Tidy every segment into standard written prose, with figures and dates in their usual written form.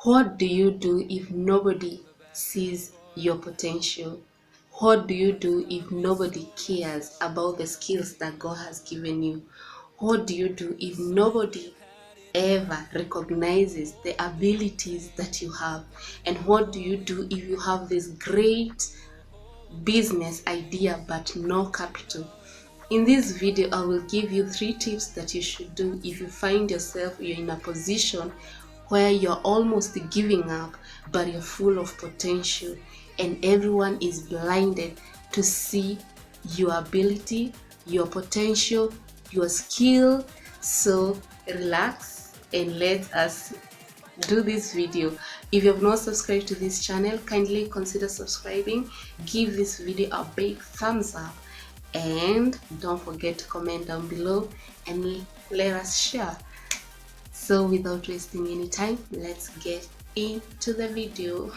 What do you do if nobody sees your potential? What do you do if nobody cares about the skills that God has given you? What do you do if nobody ever recognizes the abilities that you have? And what do you do if you have this great business idea but no capital? In this video, I will give you 3 tips that you should do if you find yourself you're in a position where you're almost giving up, but you're full of potential and everyone is blinded to see your ability, your potential, your skill. So relax and let us do this video. If you have not subscribed to this channel, kindly consider subscribing. Give this video a big thumbs up and don't forget to comment down below and let us share. So without wasting any time, let's get into the video.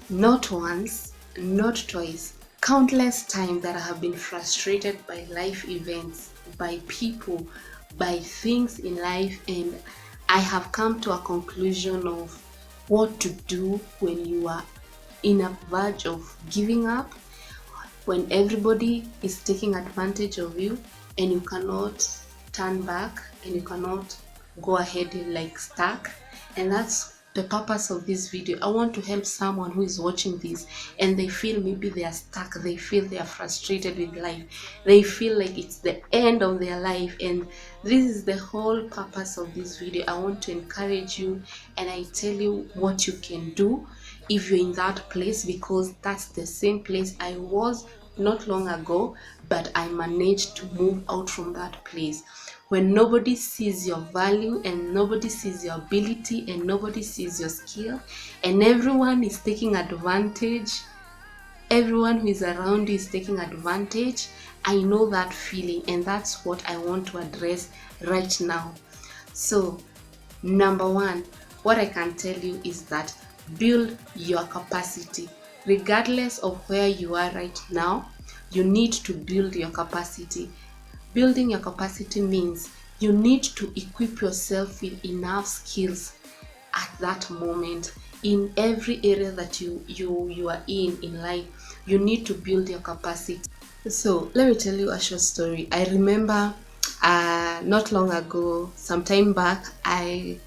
Not once, not twice, countless times that I have been frustrated by life events, by people, by things in life, and I have come to a conclusion of what to do when you are in a verge of giving up, when everybody is taking advantage of you and you cannot turn back and you cannot go ahead and like stuck. And that's the purpose of this video. I want to help someone who is watching this and they feel maybe they are stuck, they feel they are frustrated with life, they feel like it's the end of their life. And this is the whole purpose of this video. I want to encourage you and I tell you what you can do if you're in that place, because that's the same place I was not long ago, but I managed to move out from that place. When nobody sees your value and nobody sees your ability and nobody sees your skill and everyone is taking advantage, everyone who is around you is taking advantage, I know that feeling, and that's what I want to address right now. So number one, what I can tell you is that build your capacity. Regardless of where you are right now, you need to build your capacity. Building your capacity means you need to equip yourself with enough skills at that moment in every area that you are in life. You need to build your capacity. So let me tell you a short story. I remember not long ago, some time back, I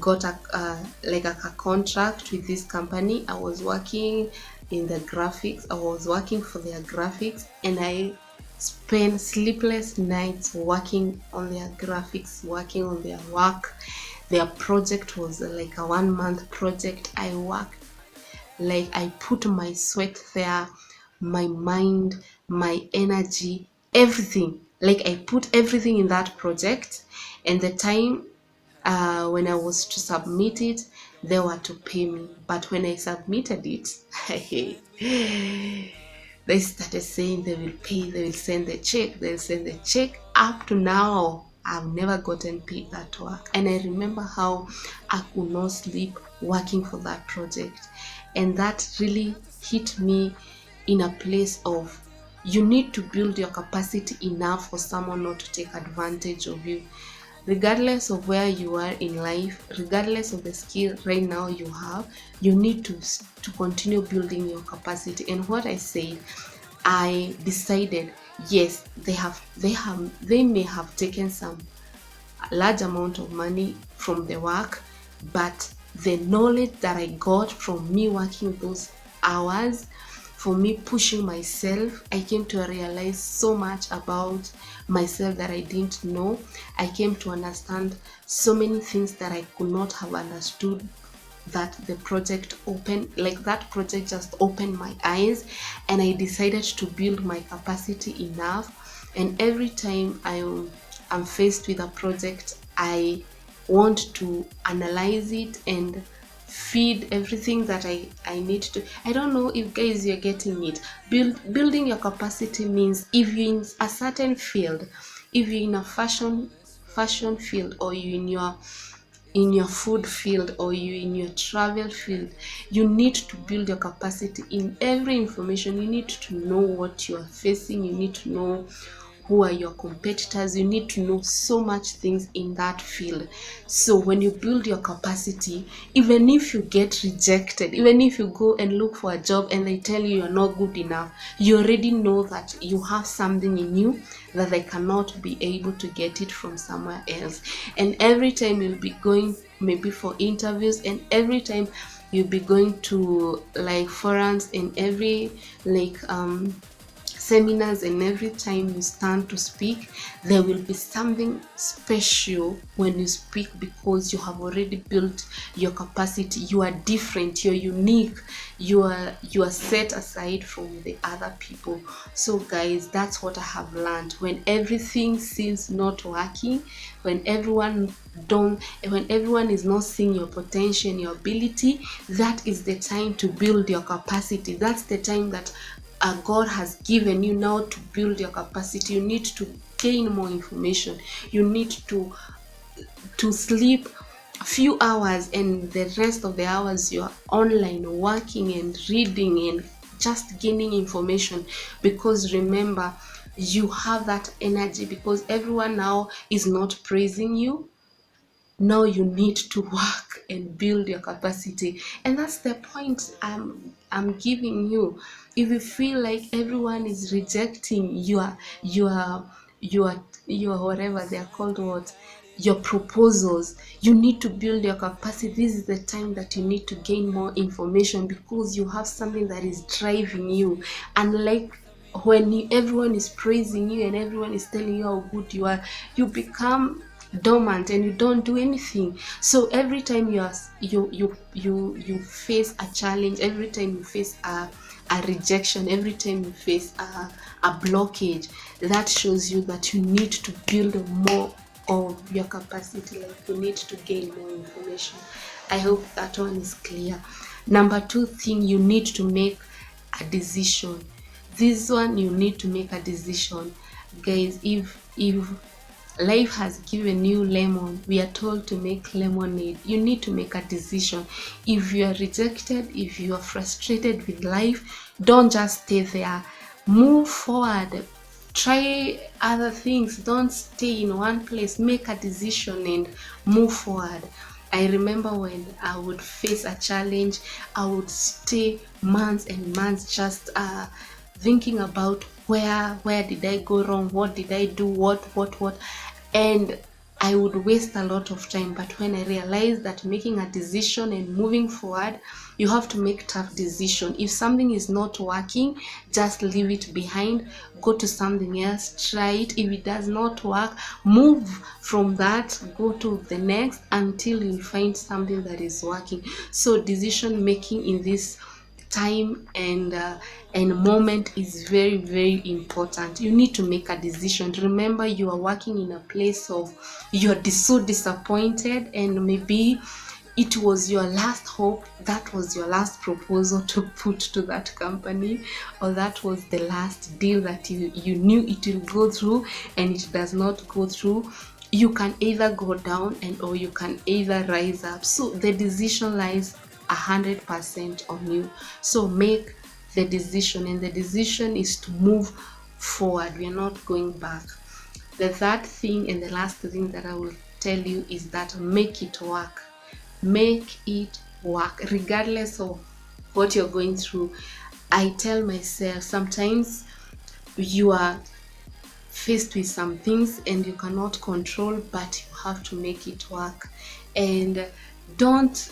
got a contract with this company. I was working in the graphics. I was working for their graphics, and I spent sleepless nights working on their graphics, working on their work. Their project was like a 1-month project. I worked, like I put my sweat there, my mind, my energy, everything. Like I put everything in that project, and the time when I was to submit it, they were to pay me. But when I submitted it, they started saying they will pay, they will send the check, they'll send the check. Up to now, I've never gotten paid that work. And I remember how I could not sleep working for that project. And that really hit me in a place of, you need to build your capacity enough for someone not to take advantage of you. Regardless of where you are in life, regardless of the skill right now you have, you need to continue building your capacity. And what I said, I decided, yes, they may have taken some large amount of money from the work, but the knowledge that I got from me working those hours, for me pushing myself, I came to realize so much about myself that I didn't know. I came to understand so many things that I could not have understood, that the project opened, like that project just opened my eyes, and I decided to build my capacity enough. And every time I'm faced with a project, I want to analyze it and feed everything that I need to. I don't know if guys you're getting it. Building your capacity means, if you're in a certain field, if you're in a fashion field, or you're in your food field, or you in your travel field, you need to build your capacity in every information. You need to know what you are facing, you need to know who are your competitors. You need to know so much things in that field. So when you build your capacity, even if you get rejected, even if you go and look for a job and they tell you you're not good enough, you already know that you have something in you that they cannot be able to get it from somewhere else. And every time you'll be going maybe for interviews, and every time you'll be going to like forums, and every like seminars, and every time you stand to speak, there will be something special when you speak, because you have already built your capacity. You are different, you're unique, you are set aside from the other people. So guys, that's what I have learned. When everything seems not working, when everyone is not seeing your potential and your ability, that is the time to build your capacity. That's the time that God has given you now to build your capacity. You need to gain more information. You need to sleep a few hours, and the rest of the hours you are online working and reading and just gaining information. Because remember, you have that energy, because everyone now is not praising you. Now you need to work and build your capacity, and that's the point I'm giving you. If you feel like everyone is rejecting your whatever they are called, what, your proposals, you need to build your capacity. This is the time that you need to gain more information, because you have something that is driving you. And like when everyone is praising you and everyone is telling you how good you are, you become dormant and you don't do anything. So every time you face a challenge, every time you face a rejection, every time you face a blockage, that shows you that you need to build more of your capacity. Like, you need to gain more information. I hope that one is clear. Number 2 thing, you need to make a decision. This one, you need to make a decision, guys. If life has given you lemon, we are told to make lemonade. You need to make a decision. If you are rejected, if you are frustrated with life, don't just stay there. Move forward. Try other things. Don't stay in one place. Make a decision and move forward. I remember when I would face a challenge, I would stay months and months just thinking about where did I go wrong, what did I do, what, and I would waste a lot of time. But when I realized that making a decision and moving forward, you have to make tough decision. If something is not working, just leave it behind, go to something else, try it. If it does not work, move from that, go to the next, until you find something that is working. So decision making in this time and moment is very, very important. You need to make a decision. Remember, you are working in a place of you're so disappointed, and maybe it was your last hope, that was your last proposal to put to that company, or that was the last deal that you knew it will go through, and it does not go through. You can either go down or you can either rise up. So the decision lies 100% on you. So make the decision, and the decision is to move forward. We are not going back. The third thing and the last thing that I will tell you is that make it work. Make it work regardless of what you're going through. I tell myself, sometimes you are faced with some things and you cannot control, but you have to make it work. And don't,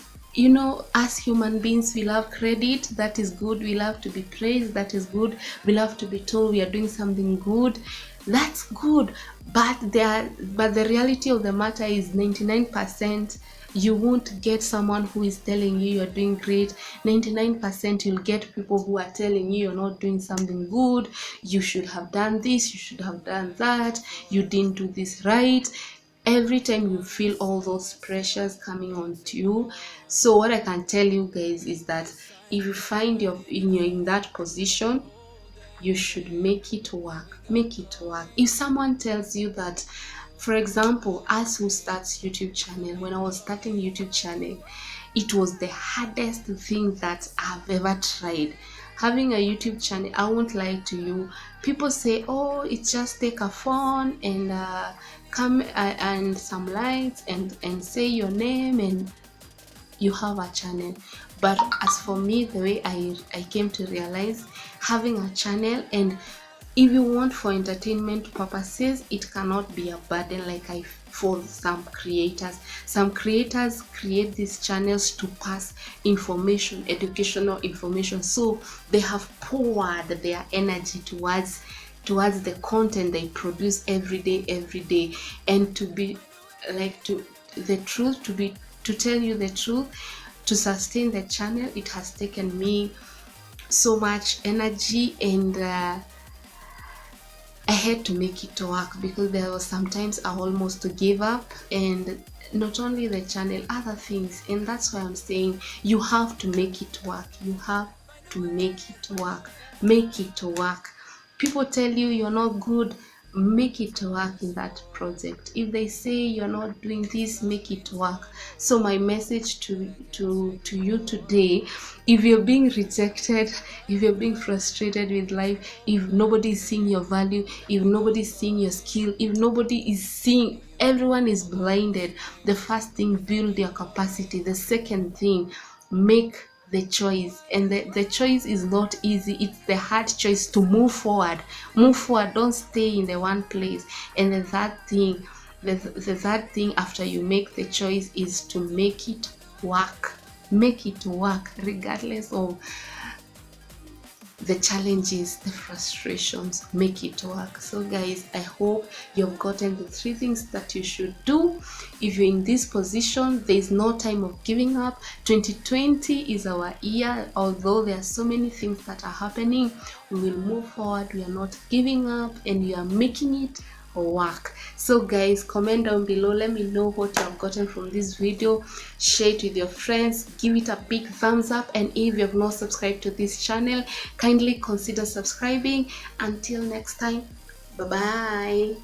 as human beings, we love credit. That is good. We love to be praised. That is good. We love to be told we are doing something good. That's good. But the reality of the matter is 99%. You won't get someone who is telling you you're doing great. 99% you'll get people who are telling you you're not doing something good. You should have done this. You should have done that. You didn't do this right. Every time you feel all those pressures coming onto you. So what I can tell you guys is that if you find you're in that position, you should make it work. Make it work. If someone tells you that, for example, us who starts YouTube channel, when I was starting YouTube channel, it was the hardest thing that I've ever tried. Having a YouTube channel, I won't lie to you, people say, oh, it's just take a phone and come and some lights and say your name and you have a channel. But as for me, the way I came to realize, having a channel, and if you want for entertainment purposes, it cannot be a burden like I for some creators. Some creators create these channels to pass information, educational information, so they have poured their energy towards the content they produce every day. And to be like, to the truth, to tell you the truth, to sustain the channel, it has taken me so much energy, and I had to make it work, because there was sometimes I almost gave up, and not only the channel, other things. And that's why I'm saying you have to make it work. You have to make it work. Make it work. People tell you you're not good, make it work in that project. If they say you're not doing this, make it work. So my message to you today, if you're being rejected, if you're being frustrated with life, if nobody is seeing your value, if nobody is seeing your skill, if nobody is seeing, everyone is blinded, the first thing, build your capacity. The second thing, make the choice. And the choice is not easy, it's the hard choice to move forward. Don't stay in the one place. And the third thing after you make the choice is to make it work. Make it work regardless of the challenges, the frustrations. Make it work. So guys, I hope you've gotten the 3 things that you should do. If you're in this position, there's no time of giving up. 2020 is our year. Although there are so many things that are happening, we will move forward. We are not giving up, and we are making it work. So guys, comment down below, let me know what you have gotten from this video. Share it with your friends, give it a big thumbs up, and if you have not subscribed to this channel, kindly consider subscribing. Until next time, bye bye.